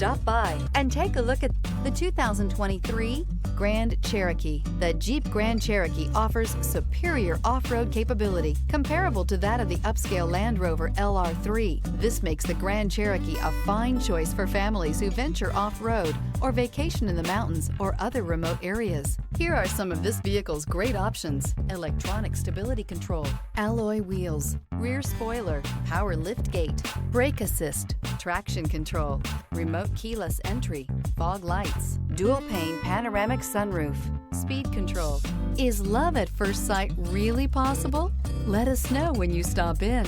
Stop by and take a look at the 2023 Grand Cherokee. The Jeep Grand Cherokee offers superior off-road capability comparable to that of the upscale Land Rover LR3. This makes the Grand Cherokee a fine choice for families who venture off-road or vacation in the mountains or other remote areas. Here are some of this vehicle's great options: electronic stability control, alloy wheels, rear spoiler, power liftgate, brake assist, traction control, remote keyless entry, fog lights, dual pane panoramic sunroof, speed control. Is love at first sight really possible? Let us know when you stop in.